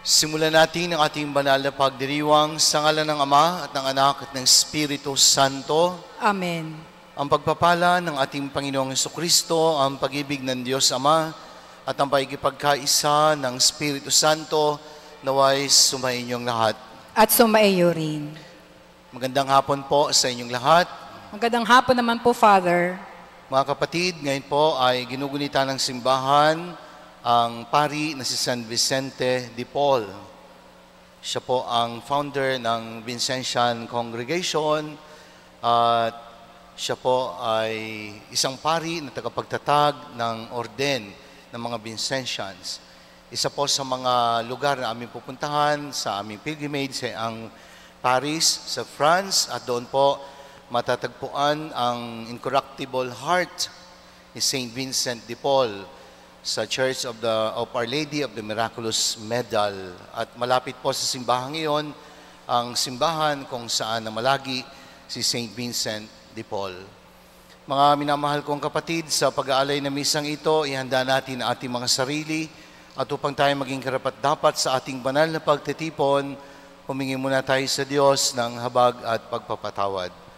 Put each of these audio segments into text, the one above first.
Simulan natin ang ating banal na pagdiriwang sa ngalan ng Ama at ng Anak at ng Espiritu Santo. Amen. Ang pagpapala ng ating Panginoong Jesucristo, ang pag-ibig ng Diyos Ama at ang pakikipagkaisa ng Espiritu Santo naway sumainyong lahat. At sumaiyo rin. Magandang hapon po sa inyong lahat. Magandang hapon naman po, Father. Mga kapatid, ngayon po ay ginugunita ng simbahan ang pari na si San Vicente de Paul. Siya po ang founder ng Vincentian Congregation at siya po ay isang pari na tagapagtatag ng orden ng mga Vincentians. Isa po sa mga lugar na aming pupuntahan sa aming pilgrimage ay ang Paris sa France at doon po matatagpuan ang incorruptible heart ni Saint Vincent de Paul sa Church of Our Lady of the Miraculous Medal. At malapit po sa simbahan ngayon ang simbahan kung saan namalagi si Saint Vincent de Paul. Mga minamahal kong kapatid, sa pag-aalay na misang ito, ihanda natin ang ating mga sarili at upang tayo maging karapat-dapat sa ating banal na pagtitipon, humingi muna tayo sa Diyos ng habag at pagpapatawad.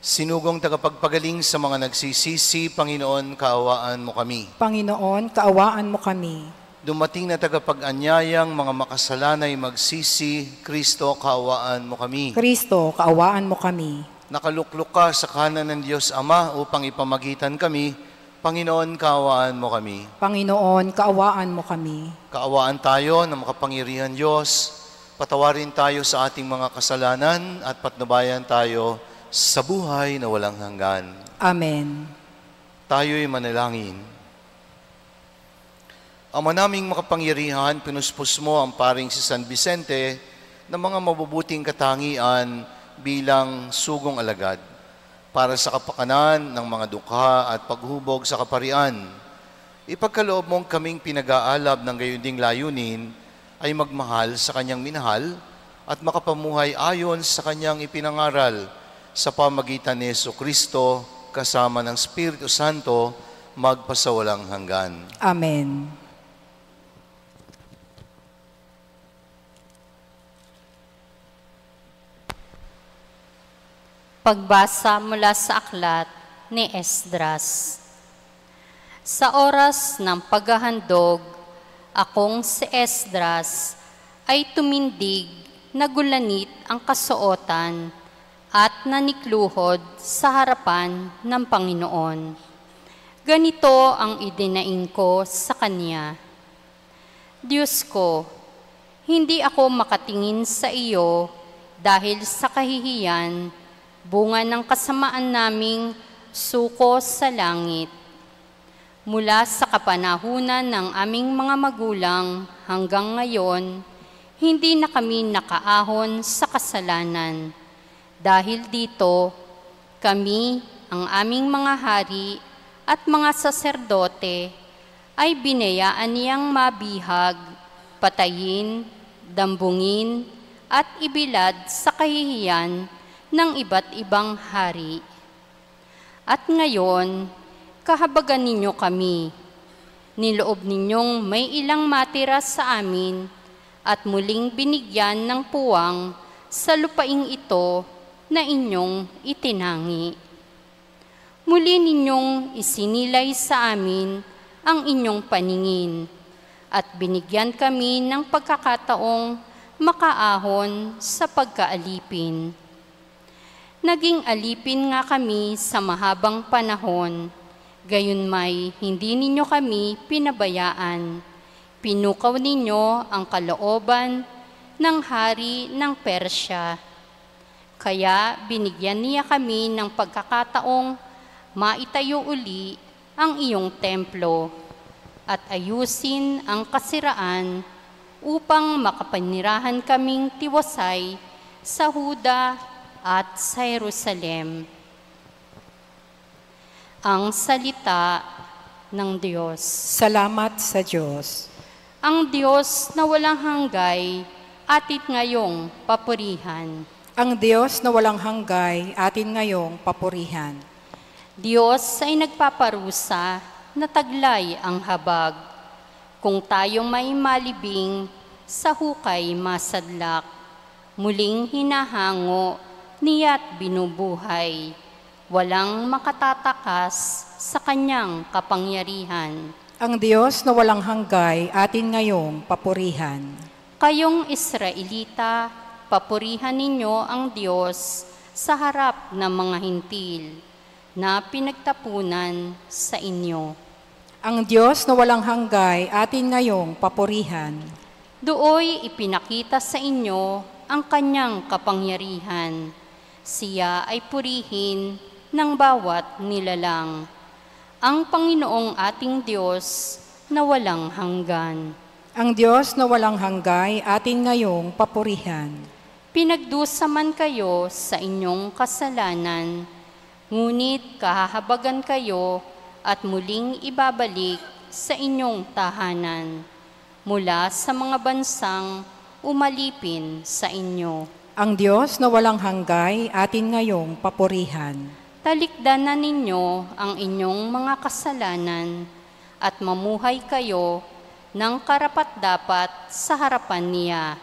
Sinugong tagapagpagaling sa mga nagsisisi, Panginoon, kaawaan mo kami. Panginoon, kaawaan mo kami. Dumating na tagapag-anyayang mga makasalanay magsisi, Kristo, kaawaan mo kami. Kristo, kaawaan mo kami. Nakaluklok ka sa kanan ng Diyos Ama upang ipamagitan kami, Panginoon, kaawaan mo kami. Panginoon, kaawaan mo kami. Kaawaan tayo ng makapangyarihan Diyos, patawarin tayo sa ating mga kasalanan at patnubayan tayo sa buhay na walang hanggan. Amen. Tayo'y manalangin. Ama naming makapangyarihan, pinuspos mo ang paring si San Vicente ng mga mabubuting katangian bilang sugong alagad para sa kapakanan ng mga dukha at paghubog sa kaparian. Ipagkaloob mong kaming pinag-aalab ng gayon ding layunin ay magmahal sa kanyang minahal at makapamuhay ayon sa kanyang ipinangaral sa pamagitan ni Jesucristo kasama ng Espiritu Santo magpasawalang hanggan. Amen. Pagbasa mula sa aklat ni Esdras. Sa oras ng paghahandog, akong si Esdras ay tumindig na gulanit ang kasuotan at nanikluhod sa harapan ng Panginoon. Ganito ang idinaing ko sa Kanya. Diyos ko, hindi ako makatingin sa iyo dahil sa kahihiyan, bunga ng kasamaan naming suko sa langit. Mula sa kapanahunan ng aming mga magulang hanggang ngayon, hindi na kami nakaahon sa kasalanan. Dahil dito, kami, ang aming mga hari at mga saserdote, ay binayaan niyang mabihag, patayin, dambungin, at ibilad sa kahihiyan ng iba't ibang hari. At ngayon, kahabagan ninyo kami. Niloob ninyong may ilang matira sa amin at muling binigyan ng puwang sa lupaing ito na inyong itinangi. Muli ninyong isinilay sa amin ang inyong paningin at binigyan kami ng pagkakataong makaahon sa pagkaalipin. Naging alipin nga kami sa mahabang panahon, gayunmay hindi ninyo kami pinabayaan. Pinukaw ninyo ang kalooban ng hari ng Persya. Kaya binigyan niya kami ng pagkakataong maitayo uli ang iyong templo at ayusin ang kasiraan upang makapanirahan kaming tiwasay sa Huda at sa Jerusalem. Ang salita ng Diyos. Salamat sa Diyos. Ang Diyos na walang hanggay, atit ngayong papurihan. Ang Diyos na walang hanggay, atin ngayong papurihan. Diyos ay nagpaparusa na taglay ang habag. Kung tayo may malibing, sa hukay masadlak. Muling hinahango, niya't binubuhay. Walang makatatakas sa kanyang kapangyarihan. Ang Diyos na walang hanggay, atin ngayong papurihan. Kayong Israelita, papurihan ninyo ang Diyos sa harap ng mga hintil na pinagtapunan sa inyo. Ang Diyos na walang hanggay, atin ngayong papurihan. Dooy ipinakita sa inyo ang kanyang kapangyarihan. Siya ay purihin ng bawat nilalang. Ang Panginoong ating Diyos na walang hanggan. Ang Diyos na walang hanggay, atin ngayong papurihan. Pinagdusa man kayo sa inyong kasalanan, ngunit kahahabagan kayo at muling ibabalik sa inyong tahanan mula sa mga bansang umalipin sa inyo. Ang Diyos na walang hanggay, atin ngayong papurihan. Talikdan na ninyo ang inyong mga kasalanan at mamuhay kayo ng karapat-dapat sa harapan niya.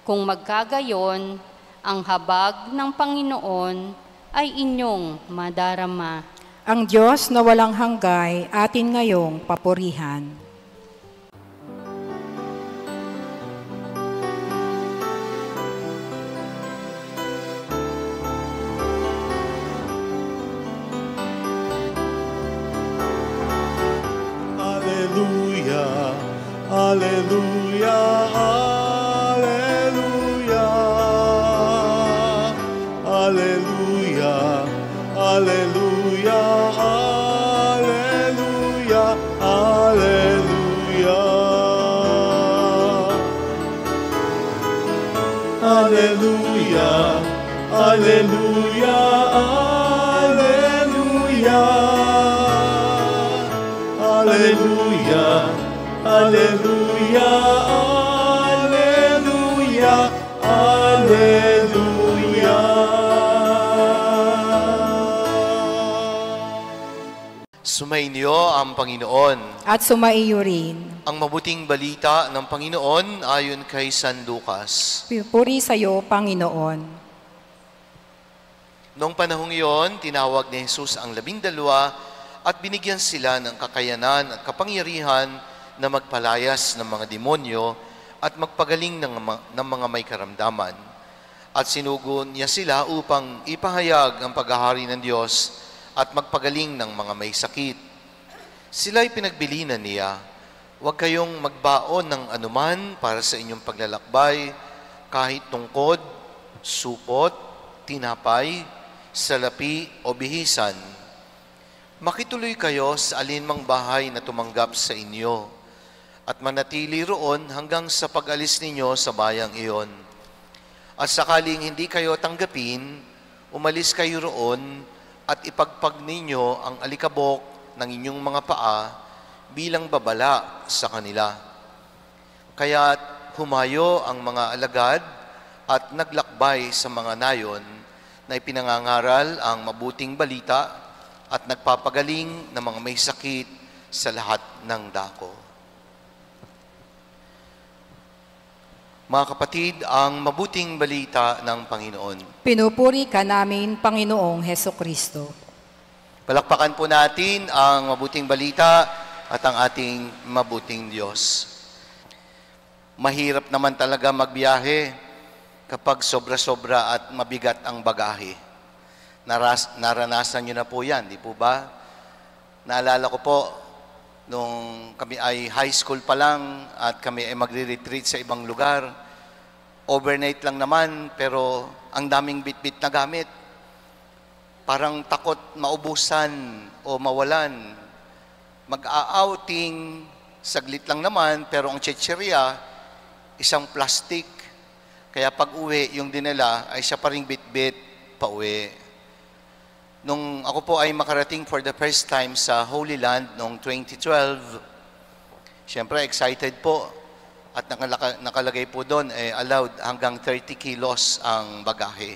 Kung magkagayon, ang habag ng Panginoon ay inyong madarama. Ang Diyos na walang hanggay, atin ngayong papurihan. Alleluia, alleluia, alleluia, alleluia, alleluia, alleluia, alleluia, alleluia, alleluia, alleluia, alleluia, alleluia. Sumainyo ang Panginoon. At sumaiyo rin. Ang mabuting balita ng Panginoon ayon kay San Lucas. Puri sa iyo, Panginoon. Noong panahong iyon, tinawag ni Jesus ang 12 at binigyan sila ng kakayanan at kapangyarihan na magpalayas ng mga demonyo at magpagaling ng mga may karamdaman. At sinugo niya sila upang ipahayag ang paghahari ng Diyos at magpagaling ng mga may sakit. Sila'y pinagbilinan niya, huwag kayong magbaon ng anuman para sa inyong paglalakbay, kahit tungkod, supot, tinapay, salapi o bihisan. Makituloy kayo sa alinmang bahay na tumanggap sa inyo at manatili roon hanggang sa pag-alis ninyo sa bayang iyon. At sakaling hindi kayo tanggapin, umalis kayo roon at ipagpag ninyo ang alikabok ng inyong mga paa bilang babala sa kanila. Kaya't humayo ang mga alagad at naglakbay sa mga nayon na ipinangangaral ang mabuting balita at nagpapagaling ng mga may sakit sa lahat ng dako. Mga kapatid, ang mabuting balita ng Panginoon. Pinupuri ka namin, Panginoong Hesukristo. Palakpakan po natin ang mabuting balita at ang ating mabuting Diyos. Mahirap naman talaga magbiyahe kapag sobra-sobra at mabigat ang bagahe. Naranasan nyo na po yan, di po ba? Naalala ko po, nung kami ay high school pa lang at kami ay magre-retreat sa ibang lugar, overnight lang naman, pero ang daming bit-bit na gamit. Parang takot maubusan o mawalan. Mag-a-outing, saglit lang naman, pero ang chichirya, isang plastic. Kaya pag uwi, yung dinala ay siya pa ring bit-bit pa uwi. Nung ako po ay makarating for the first time sa Holy Land noong 2012, siyempre excited po at nakalagay po doon, allowed hanggang 30 kilos ang bagahe.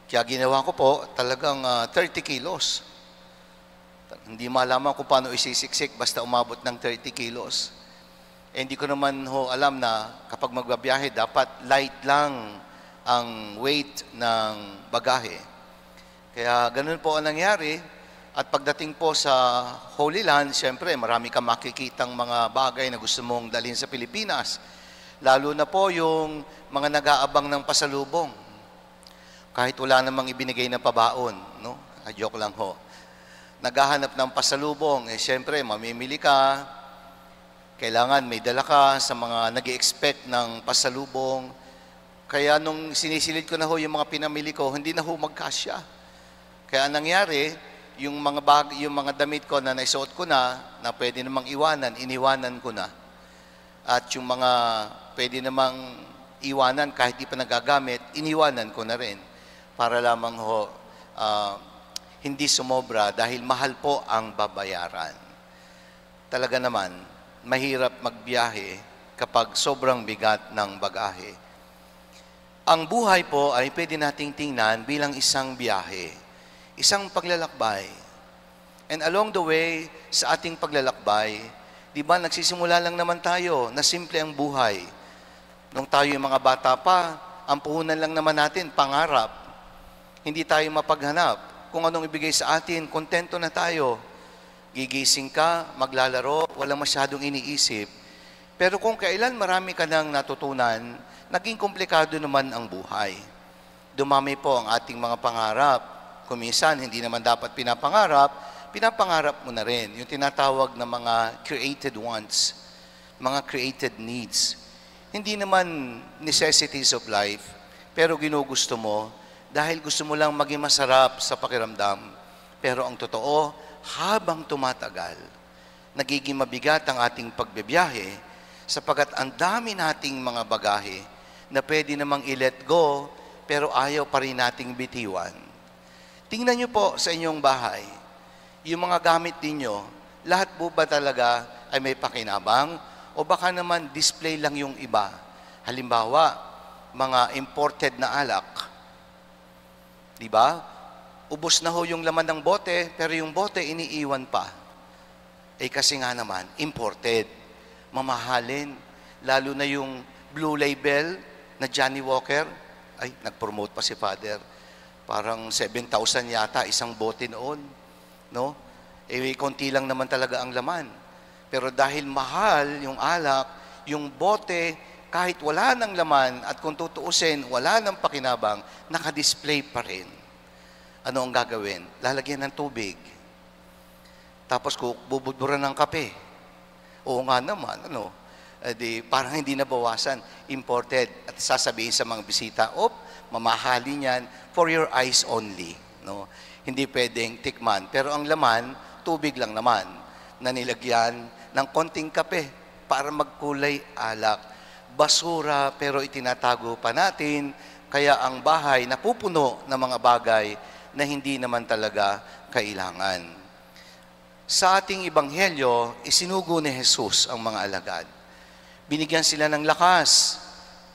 Kaya ginawa ko po talagang 30 kilos. Hindi malaman kung paano isisiksik basta umabot ng 30 kilos. hindi ko naman ho alam na kapag magbabiyahe, dapat light lang ang weight ng bagahe. Kaya ganun po ang nangyari. At pagdating po sa Holy Land, siyempre marami kang makikitang mga bagay na gusto mong dalhin sa Pilipinas. Lalo na po yung mga nag-aabang ng pasalubong. Kahit wala namang ibinigay na pabaon, no? Joke lang ho. Naghahanap ng pasalubong, siyempre mamimili ka, kailangan may dala ka sa mga nag-i-expect ng pasalubong. Kaya nung sinisilid ko na ho yung mga pinamili ko, hindi na ho magkasya. Kaya nangyari, yung mga damit ko na naisuot ko na pwede namang iwanan, iniwanan ko na. At yung mga pwede namang iwanan kahit di pa nagagamit, iniwanan ko na rin. Para lamang ho, hindi sumobra dahil mahal po ang babayaran. Talaga naman, mahirap magbiyahe kapag sobrang bigat ng bagahe. Ang buhay po ay pwede nating tingnan bilang isang biyahe. Isang paglalakbay. And along the way, sa ating paglalakbay, di ba nagsisimula lang naman tayo na simple ang buhay. Nung tayo yung mga bata pa, ang puhunan lang naman natin, pangarap. Hindi tayo mapaghanap. Kung anong ibigay sa atin, kontento na tayo. Gigising ka, maglalaro, walang masyadong iniisip. Pero kung kailan marami ka nang natutunan, naging komplikado naman ang buhay. Dumami po ang ating mga pangarap. Kuminsan, hindi naman dapat pinapangarap mo na rin. Yung tinatawag na mga created wants, mga created needs. Hindi naman necessities of life, pero ginugusto mo dahil gusto mo lang maging masarap sa pakiramdam. Pero ang totoo, habang tumatagal, nagiging mabigat ang ating pagbibiyahe sapagkat ang dami nating mga bagahe na pwede namang i-let go, pero ayaw pa rin nating bitiwan. Tingnan niyo po sa inyong bahay, yung mga gamit ninyo, lahat po ba talaga ay may pakinabang? O baka naman display lang yung iba? Halimbawa, mga imported na alak. Di ba? Ubos na ho yung laman ng bote, pero yung bote iniiwan pa. Kasi nga naman, imported. Mamahalin. Lalo na yung Blue Label na Johnny Walker. Ay, nag-promote pa si Father. Parang 7,000 yata isang bote noon, no? Konti lang naman talaga ang laman. Pero dahil mahal yung alak, yung bote, kahit wala ng laman at kung tutuusin, wala ng pakinabang, nakadisplay pa rin. Ano ang gagawin? Lalagyan ng tubig. Tapos bubudburan ng kape. Oo nga naman, ano? Parang hindi nabawasan, imported. At sasabihin sa mga bisita, mamahalin yan for your eyes only. No? Hindi pwedeng tikman. Pero ang laman, tubig lang naman na nilagyan ng konting kape para magkulay alak. Basura pero itinatago pa natin, kaya ang bahay napupuno ng mga bagay na hindi naman talaga kailangan. Sa ating ebanghelyo, isinugo ni Jesus ang mga alagad. Binigyan sila ng lakas,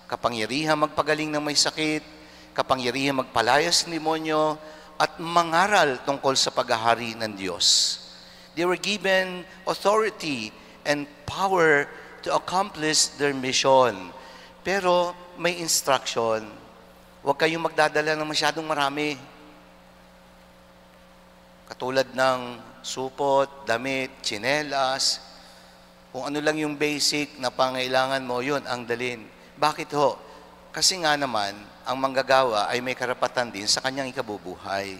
kapangyarihan magpagaling ng may sakit, kapangyarihan magpalayas ng demonyo, at mangaral tungkol sa paghahari ng Diyos. They were given authority and power to accomplish their mission. Pero may instruction, huwag kayong magdadala ng masyadong marami. Katulad ng supot, damit, tsinelas, kung ano lang yung basic na pangailangan mo, yun ang dalin. Bakit ho? Kasi nga naman, ang manggagawa ay may karapatan din sa kanyang ikabubuhay.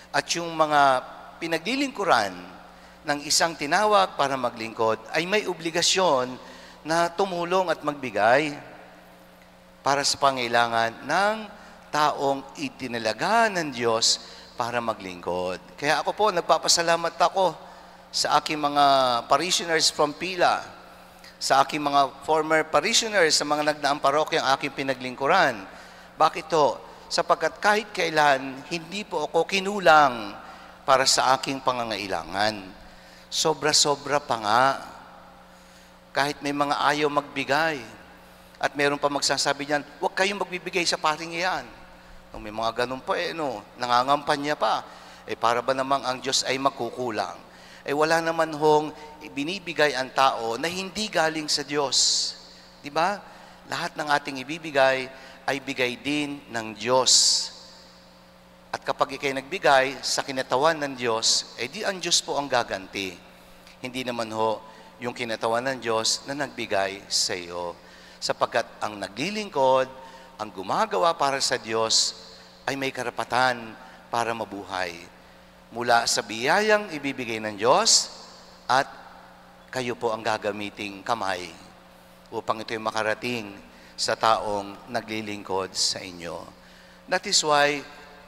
At yung mga pinaglilingkuran ng isang tinawag para maglingkod ay may obligasyon na tumulong at magbigay para sa pangailangan ng taong itinalaga ng Diyos para maglingkod. Kaya ako po, nagpapasalamat ako sa aking mga parishioners from Pila, sa aking mga former parishioners, sa mga nagdaang parokya ang aking pinaglingkuran. Bakit to? Sapagkat kahit kailan, hindi po ako kinulang para sa aking pangangailangan. Sobra-sobra pa nga. Kahit may mga ayaw magbigay. At meron pa magsasabi niyan, huwag kayong magbibigay sa paring iyan. May mga ganun pa, nangangampanya pa. Para ba namang ang Diyos ay makukulang? ay wala naman hong binibigay ang tao na hindi galing sa Diyos. Di ba? Lahat ng ating ibibigay ay bigay din ng Diyos. At kapag ikay nagbigay sa kinatawan ng Diyos, eh di ang Diyos po ang gaganti. Hindi naman ho yung kinatawan ng Diyos na nagbigay sa iyo. Sapagkat ang naglilingkod, ang gumagawa para sa Diyos, ay may karapatan para mabuhay. Mula sa biyayang ibibigay ng Diyos, at kayo po ang gagamiting kamay upang ito'y makarating sa taong naglilingkod sa inyo. That is why,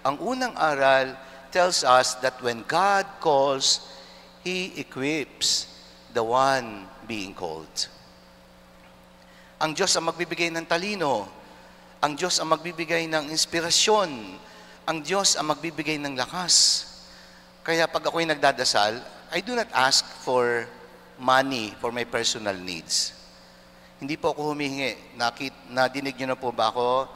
ang unang aral tells us that when God calls, He equips the one being called. Ang Diyos ang magbibigay ng talino. Ang Diyos ang magbibigay ng inspirasyon. Ang Diyos ang magbibigay ng lakas. Kaya pag ako'y nagdadasal, I do not ask for money for my personal needs. Hindi po ako humihingi. Nadinig niyo na po ba ako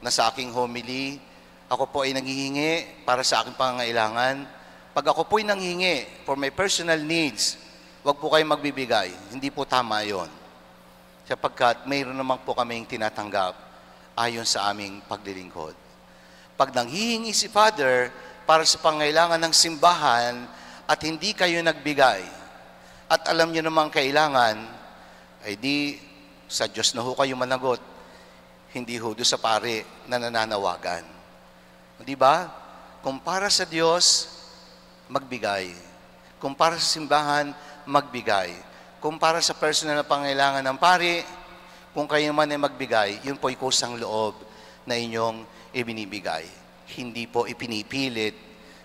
na sa aking homily, ako po ay nanghihingi para sa aking pangangailangan? Pag ako po ay nanghihingi for my personal needs, wag po kayong magbibigay. Hindi po tama yon. Sapagkat mayroon naman po kaming tinatanggap ayon sa aming paglilingkod. Pag nanghihingi si Father para sa pangailangan ng simbahan at hindi kayo nagbigay, at alam niyo namang kailangan, ay di sa Diyos na ho kayo managot, hindi ho doon sa pare na nananawagan. Di ba? Kung para sa Diyos, magbigay. Kung para sa simbahan, magbigay. Kung para sa personal na pangailangan ng pare, kung kayo naman ay magbigay, yun po ay kusang loob na inyong ibinibigay. Hindi po ipinipilit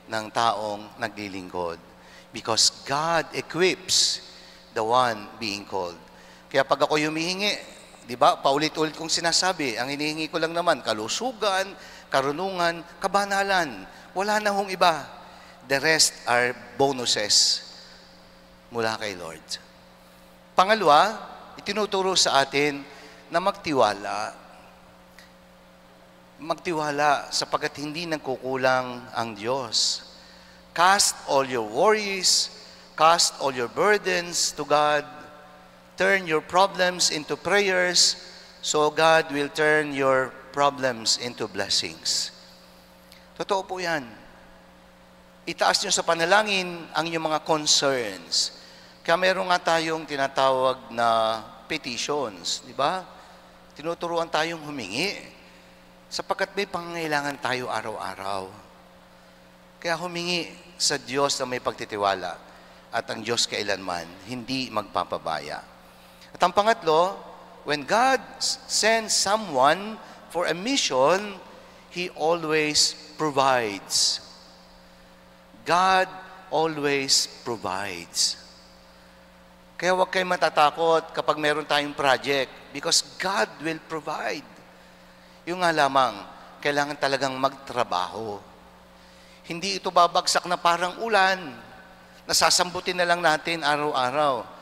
ng taong naglilingkod. Because God equips the one being called. Kaya pag ako humihingi, di ba, paulit-ulit kong sinasabi, ang hinihingi ko lang naman, kalusugan, karunungan, kabanalan. Wala na hong iba. The rest are bonuses mula kay Lord. Pangalawa, itinuturo sa atin na magtiwala. Magtiwala sapagkat hindi nagkukulang ang Diyos. Cast all your worries, cast all your burdens to God. Turn your problems into prayers, so God will turn your problems into blessings. Totoo po yan. Itaas nyo sa panalangin ang inyong mga concerns. Kaya meron nga tayong tinatawag na petitions, di ba? Tinuturuan tayong humingi sapagkat may pangangailangan tayo araw-araw. Kaya humingi sa Diyos na may pagtitiwala at ang Diyos kailanman hindi magpapabaya. At ang pangatlo, when God sends someone for a mission, He always provides. God always provides. Kaya huwag kayong matatakot kapag meron tayong project because God will provide. Yung nga lamang, kailangan talagang magtrabaho. Hindi ito babagsak na parang ulan. Nasasambutin na lang natin araw-araw.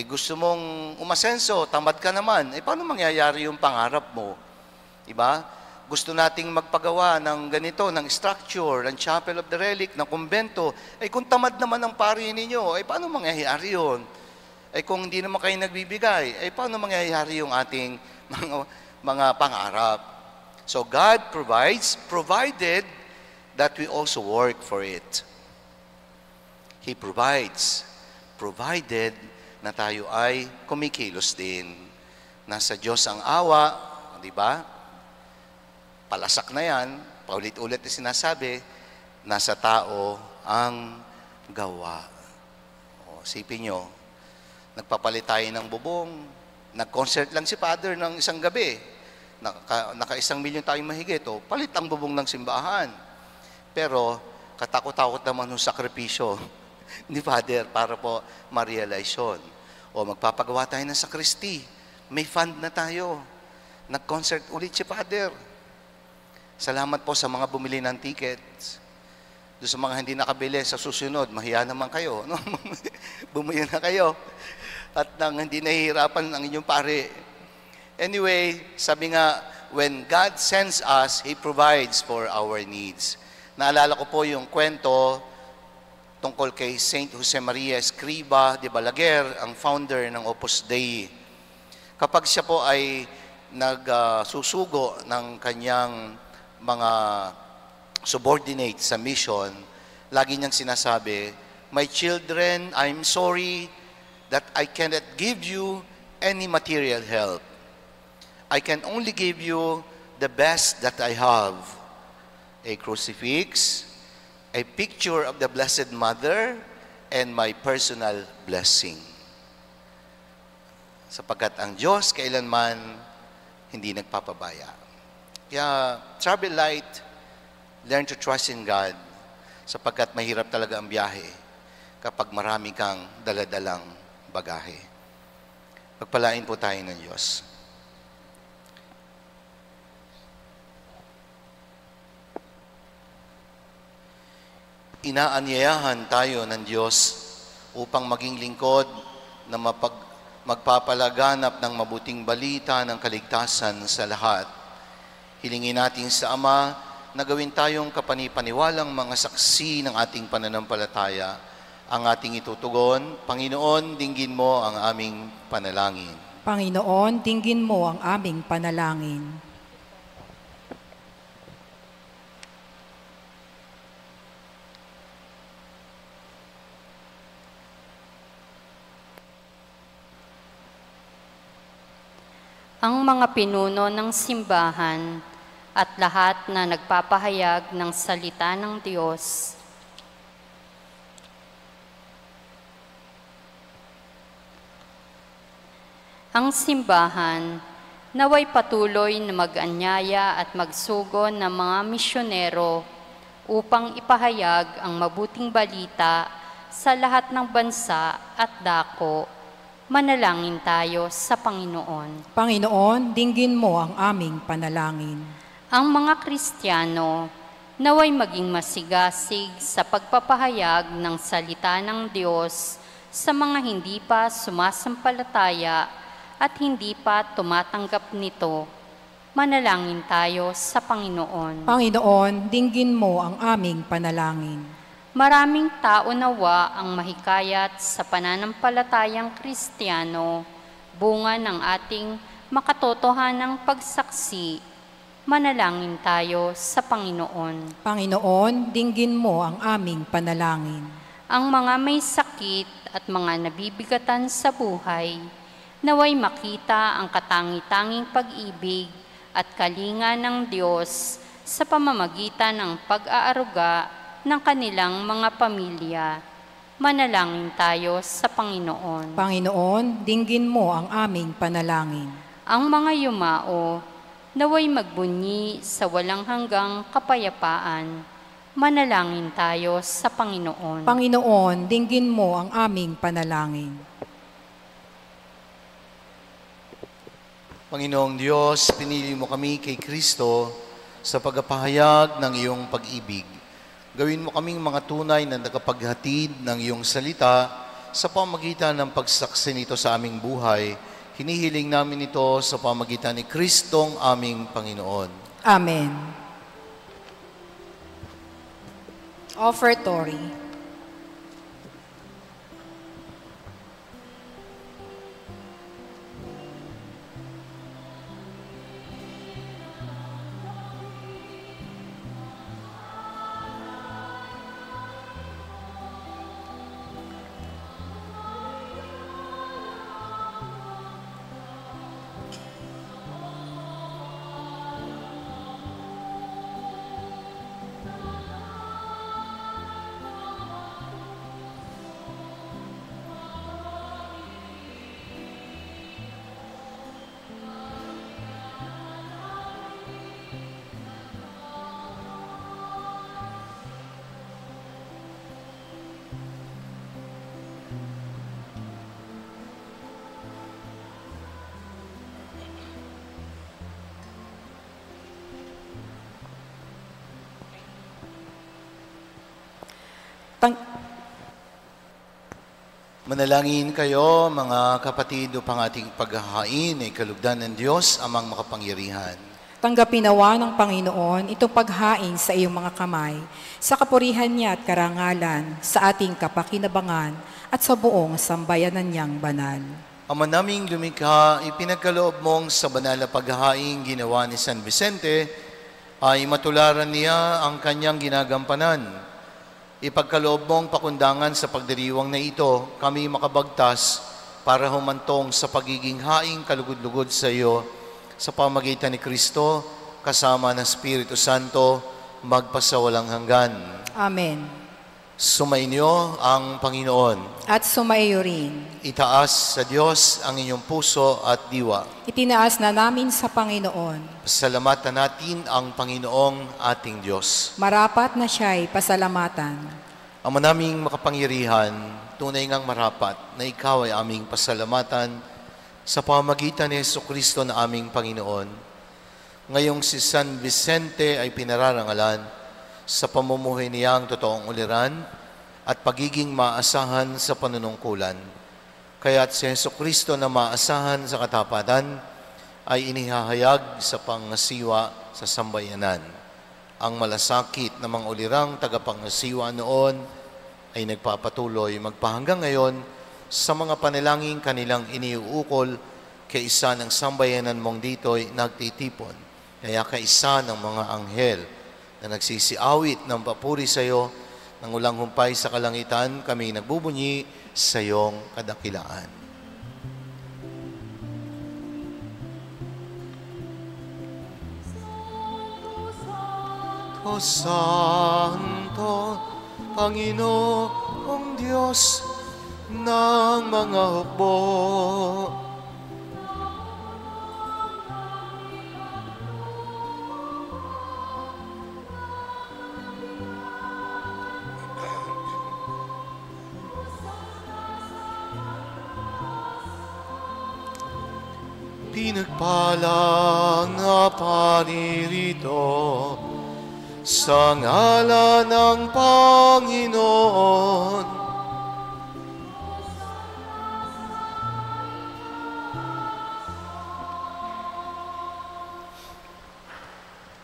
Gusto mong umasenso, tamad ka naman. Paano mangyayari yung pangarap mo? Diba? Gusto nating magpagawa ng ganito, ng structure, ng Chapel of the Relic, ng kumbento. Kung tamad naman ang pari ninyo, paano mangyayari yun? Kung hindi naman kayo nagbibigay, paano mangyayari yung ating mga pangarap? So God provides, provided that we also work for it. He provides, provided na tayo ay kumikilos din. Nasa Diyos ang awa, di ba? Palasak na yan, paulit-ulit na sinasabi, nasa tao ang gawa. Sipin nyo, nagpapalit tayo ng bubong, nag-concert lang si Father ng isang gabi, naka 1 milyon tayong mahigit, palit ang bubong ng simbahan. Pero, katakot-takot naman yung sakripisyo ni Father para po ma-realize yun. Magpapagawa tayo ng sakristi. May fund na tayo. Nag-concert ulit si Father. Salamat po sa mga bumili ng tickets. Doon sa mga hindi nakabili sa susunod, mahiya naman kayo. No? Bumili na kayo. At nang hindi nahihirapan ang inyong pare. Anyway, sabi nga, when God sends us, He provides for our needs. Naalala ko po yung kwento tungkol kay Saint Jose Maria Escriba de Balaguer, ang founder ng Opus Dei. Kapag siya po ay nagsusugo ng kanyang mga subordinate sa mission, lagi niyang sinasabi, "My children, I'm sorry that I cannot give you any material help. I can only give you the best that I have, a crucifix, a picture of the Blessed Mother, and my personal blessing." Sapagkat ang Diyos kailanman hindi nagpapabaya. Kaya, travel light, learn to trust in God, sapagkat mahirap talaga ang biyahe kapag marami kang daladalang bagahe. Pagpalain po tayo ng Diyos. Inaanyayahan tayo ng Diyos upang maging lingkod na magpapalaganap ng mabuting balita ng kaligtasan sa lahat. Hilingin natin sa Ama na gawin tayong kapanipaniwalang mga saksi ng ating pananampalataya. Ang ating itutugon, Panginoon, dinggin mo ang aming panalangin. Panginoon, dinggin mo ang aming panalangin. Ang mga pinuno ng simbahan at lahat na nagpapahayag ng salita ng Diyos. Ang simbahan naway patuloy na mag-anyaya at magsugo ng mga misyonero upang ipahayag ang mabuting balita sa lahat ng bansa at dako. Manalangin tayo sa Panginoon. Panginoon, dinggin mo ang aming panalangin. Ang mga Kristiyano naway maging masigasig sa pagpapahayag ng salita ng Diyos sa mga hindi pa sumasampalataya at hindi pa tumatanggap nito. Manalangin tayo sa Panginoon. Panginoon, dinggin mo ang aming panalangin. Maraming tao nawa ang mahikayat sa pananampalatayang Kristiyano, bunga ng ating makatotohanang pagsaksi. Manalangin tayo sa Panginoon. Panginoon, dinggin mo ang aming panalangin. Ang mga may sakit at mga nabibigatan sa buhay, naway makita ang katangi-tanging pag-ibig at kalinga ng Diyos sa pamamagitan ng pag-aaruga ng kanilang mga pamilya. Manalangin tayo sa Panginoon. Panginoon, dinggin mo ang aming panalangin. Ang mga yumao, naway magbunyi sa walang hanggang kapayapaan. Manalangin tayo sa Panginoon. Panginoon, dinggin mo ang aming panalangin. Panginoong Diyos, pinili mo kami kay Kristo sa pagpapahayag ng iyong pag-ibig. Gawin mo kaming mga tunay na nakapaghatid ng iyong salita sa pamagitan ng pagsaksi nito sa aming buhay. Hinihiling namin ito sa pamagitan ni Kristong aming Panginoon. Amen. Offertory. Manalangin kayo, mga kapatid, upang ating paghahain ay kalugdan ng Diyos, amang makapangyarihan. Tanggapin nawa ng Panginoon itong paghain sa iyong mga kamay, sa kapurihan niya at karangalan, sa ating kapakinabangan at sa buong sambayanan niyang banal. Ama naming lumikha, ipinagkaloob mong sa banal na paghahain ginawa ni San Vicente, ay matularan niya ang kanyang ginagampanan. Ipagkaloob mong pakundangan sa pagdiriwang na ito, kami makabagtas para humantong sa pagiging haing kalugod-lugod sa iyo, sa pamagitan ni Kristo, kasama ng Espiritu Santo, magpasawalang hanggan. Amen. Sumainyo ang Panginoon. At sumaiyo rin. Itaas sa Diyos ang inyong puso at diwa. Itinaas na namin sa Panginoon. Pasalamatan natin ang Panginoong ating Diyos. Marapat na siya'y pasalamatan. Ama naming makapangyarihan, tunay ngang marapat na ikaw ay aming pasalamatan sa pamagitan ni Jesucristo na aming Panginoon. Ngayong si San Vicente ay pinararangalan sa pamumuhay niyang totoong uliran at pagiging maasahan sa panunungkulan. Kaya't si Jesucristo na maasahan sa katapatan ay inihahayag sa pangasiwa sa sambayanan. Ang malasakit na mga ulirang tagapangasiwa noon ay nagpapatuloy magpahanggang ngayon sa mga panalangin kanilang iniuukol kaisa ng sambayanan mong dito'y nagtitipon. Kaya kaisa ng mga anghel na nagsisiawit ng papuri sa iyo, ng ulang humpay sa kalangitan, kami nagbubunyi sa iyong kadakilaan. O Santo, Panginoong Diyos ng mga hukbo, pinagpalang na paririto sa ngalan ng Panginoon.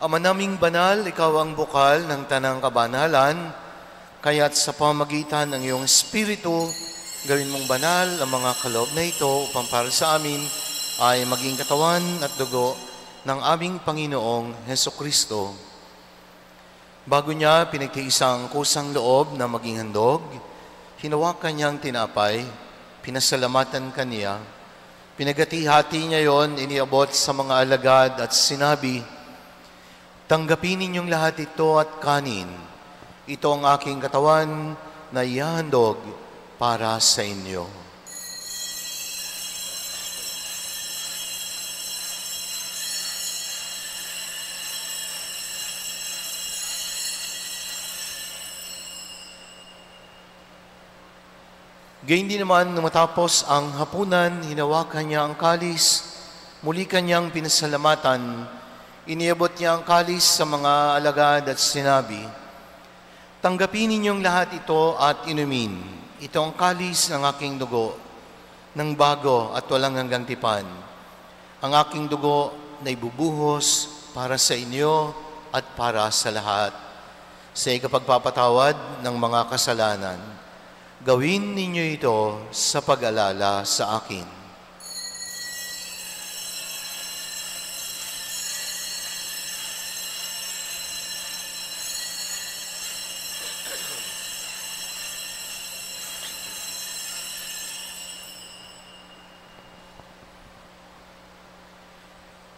Ama naming banal, ikaw ang bukal ng tanang kabanalan, kaya't sa pamagitan ng iyong Espiritu, gawin mong banal ang mga kaloob na ito upang para sa amin ay maging katawan at dugo ng aming Panginoong Hesukristo. Bago niya pinagtiisang kusang loob na maging handog, hinawakan niyang tinapay, pinasalamatan kaniya, pinagati-hati niya yon, iniabot sa mga alagad at sinabi, "Tanggapin ninyong lahat ito at kanin. Ito ang aking katawan na ihahandog para sa inyo." Gayun din naman, nung matapos ang hapunan, hinawakan niya ang kalis, muli kanyang pinasalamatan, iniabot niya ang kalis sa mga alagad at sinabi, "Tanggapin ninyong lahat ito at inumin. Ito ang kalis ng aking dugo, ng bago at walang hanggang tipan. Ang aking dugo na ibubuhos para sa inyo at para sa lahat, sa ikapagpapatawad ng mga kasalanan. Gawin ninyo ito sa pag-alala sa akin."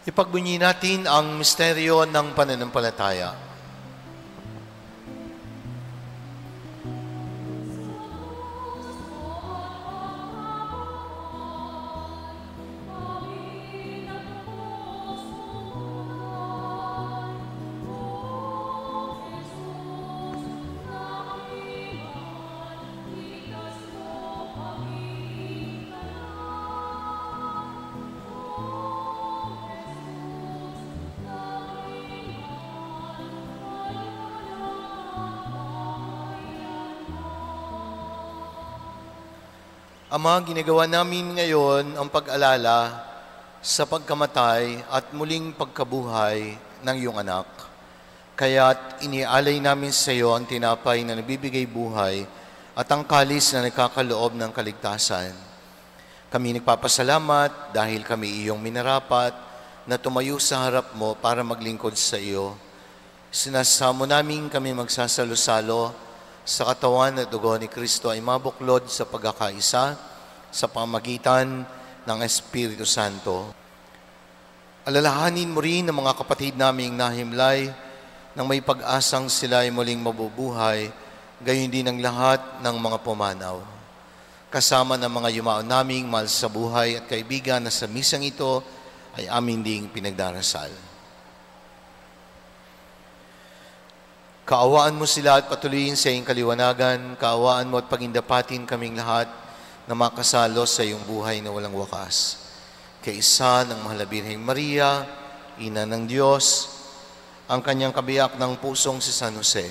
Ipagbunyi natin ang misteryo ng pananampalataya. Ama, ginagawa namin ngayon ang pag-alala sa pagkamatay at muling pagkabuhay ng iyong anak. Kaya't inialay namin sa iyo ang tinapay na nabibigay buhay at ang kalis na nagkakaloob ng kaligtasan. Kami nagpapasalamat dahil kami iyong minarapat na tumayo sa harap mo para maglingkod sa iyo. Sinasamo namin kami magsasalo-salo sa katawan at dugo ni Kristo ay mabuklod sa pagkakaisa sa pamagitan ng Espiritu Santo. Alalahanin mo rin ang mga kapatid naming nahimlay nang may pag-asang sila ay muling mabubuhay, gayon din ang lahat ng mga pumanaw. Kasama ng mga yumaon naming mahal sa buhay at kaibigan na sa misang ito ay amin ding pinagdarasal. Kaawaan mo sila at patuloyin sa iyong kaliwanagan. Kaawaan mo at pagindapatin kaming lahat na makasalo sa iyong buhay na walang wakas. Kaisa ng Mahal na Birheng Maria, Ina ng Diyos, ang kanyang kabiyak ng pusong si San Jose,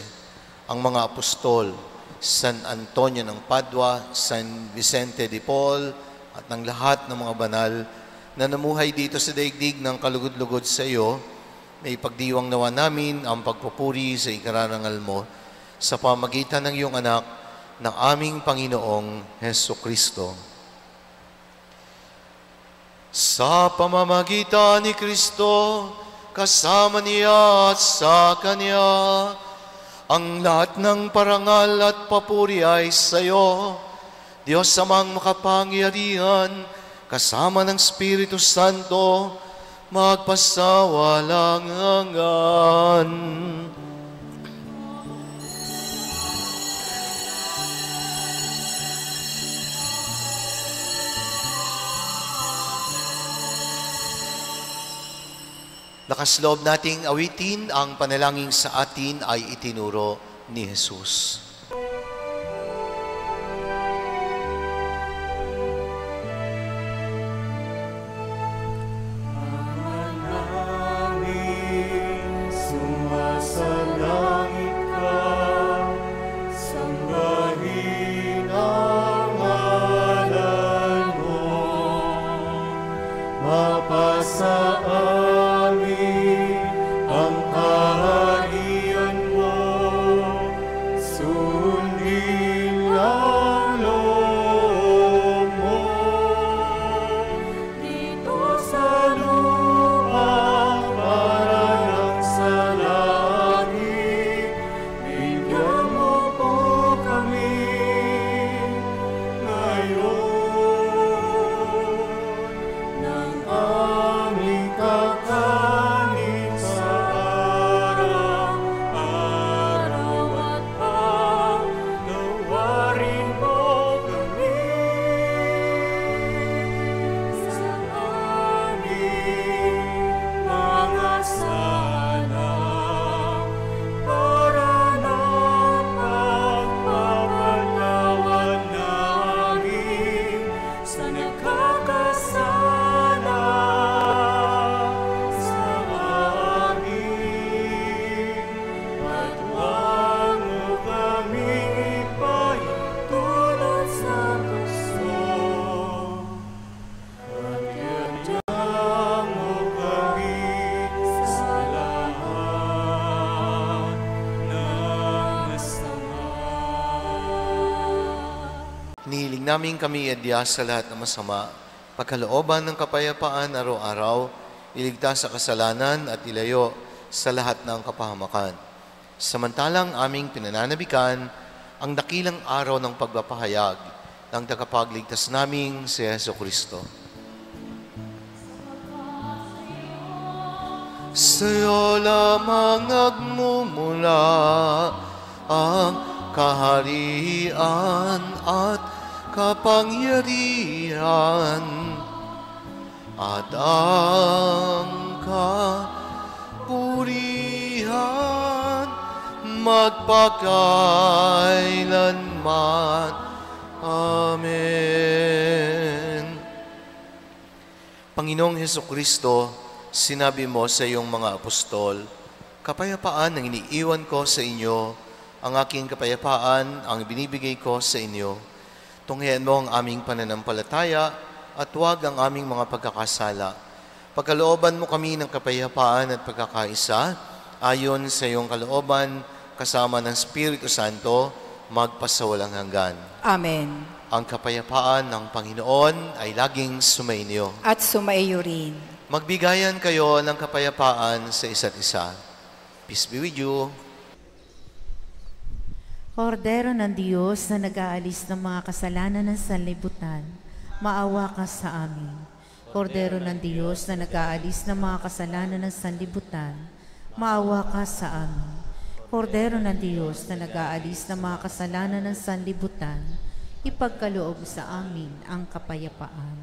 ang mga apostol, San Antonio ng Padua, San Vicente de Paul, at ng lahat ng mga banal na namuhay dito sa daigdig ng kalugod-lugod sa iyo, may pagdiwang nawa namin ang pagpupuri sa ikararangal mo sa pamagitan ng iyong anak ng aming Panginoong Hesukristo. Sa pamamagitan ni Kristo, kasama niya at sa Kanya, ang lahat ng parangal at papuri ay sa iyo, Diyos Amang makapangyarihan, kasama ng Espiritu Santo, magpasawalang hanggan. Lakas loob nating awitin ang panalangin sa atin ay itinuro ni Jesus. Sumasalangit ka, sambahin ang ngalan mo, mapasa amin ang kaharian mo, sundin ang loob mo, dito sa lupa para ng sa langit, bigyan mo po kami ngayon ng aming kakanin sa araw-araw at pagnawarin mo kami sa aming mga sala para na pagpapatawad namin sa nagkakasala sa amin, at huwag mo kaming ipahintulot sa tukso, at iadya mo kami sa lahat ng masama. Hinihiling namin kami iadya sa lahat ng masama, pagkalooban ng kapayapaan araw-araw, iligtas sa kasalanan at ilayo sa lahat ng kapahamakan. Samantalang aming pinananabikan ang dakilang araw ng pagpapahayag ng tagapagligtas naming si Hesukristo. Sa'yo lamang nagmumula ang kaharian at kapangyarihan at ang kapurihan magpakailanman. Amen. Panginoong Hesukristo, sinabi mo sa iyong mga apostol, kapayapaan ang iniiwan ko sa inyo, ang aking kapayapaan ang binibigay ko sa inyo. Tunghayan mo ang aming pananampalataya at huwag ang aming mga pagkakasala. Pagkalooban mo kami ng kapayapaan at pagkakaisa, ayon sa iyong kalooban, kasama ng Espiritu Santo, magpasawalang hanggan. Amen. Ang kapayapaan ng Panginoon ay laging sumainyo. At sumaiyo rin. Magbigayan kayo ng kapayapaan sa isa't isa. Peace be with you. Kordero ng Diyos na nag-aalis ng mga kasalanan ng sanlibutan, maawa ka sa amin. Kordero ng Diyos na nag-aalis ng mga kasalanan ng sanlibutan, maawa ka sa amin. Kordero ng Diyos na nag-aalis ng mga kasalanan ng sanlibutan, ipagkaloob sa amin ang kapayapaan.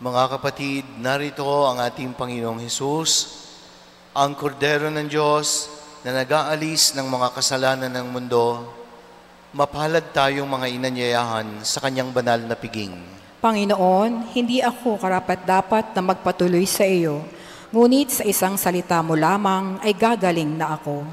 Mga kapatid, narito ang ating Panginoong Hesus, ang Kordero ng Diyos na nag-aalis ng mga kasalanan ng mundo. Mapalad tayong mga inanyayahan sa kanyang banal na piging. Panginoon, hindi ako karapat-dapat na magpatuloy sa iyo, ngunit sa isang salita mo lamang ay gagaling na ako.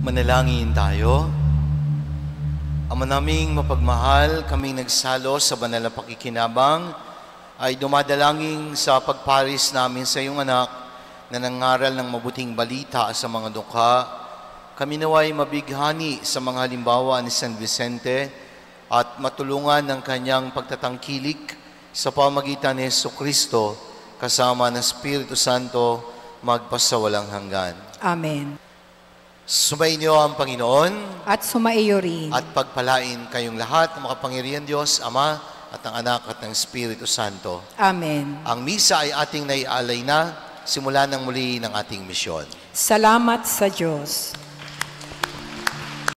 Manalangin tayo. Ama naming mapagmahal, kaming nagsalo sa banal na pakikinabang, ay dumadalangin sa pagparis namin sa iyong anak na nangaral ng mabuting balita sa mga dukha. Kami naway mabighani sa mga halimbawa ni San Vicente at matulungan ng kanyang pagtatangkilik sa pamagitan ni Jesucristo kasama ng Espiritu Santo magpasawalang hanggan. Amen. Sumainyo ang Panginoon At sumaiyo rin. at pagpalain kayong lahat ng makapangyarihan Diyos, Ama at ng Anak at ng Espiritu Santo. Amen. Ang misa ay ating naialay na, simula ng muli ng ating misyon. Salamat sa Diyos.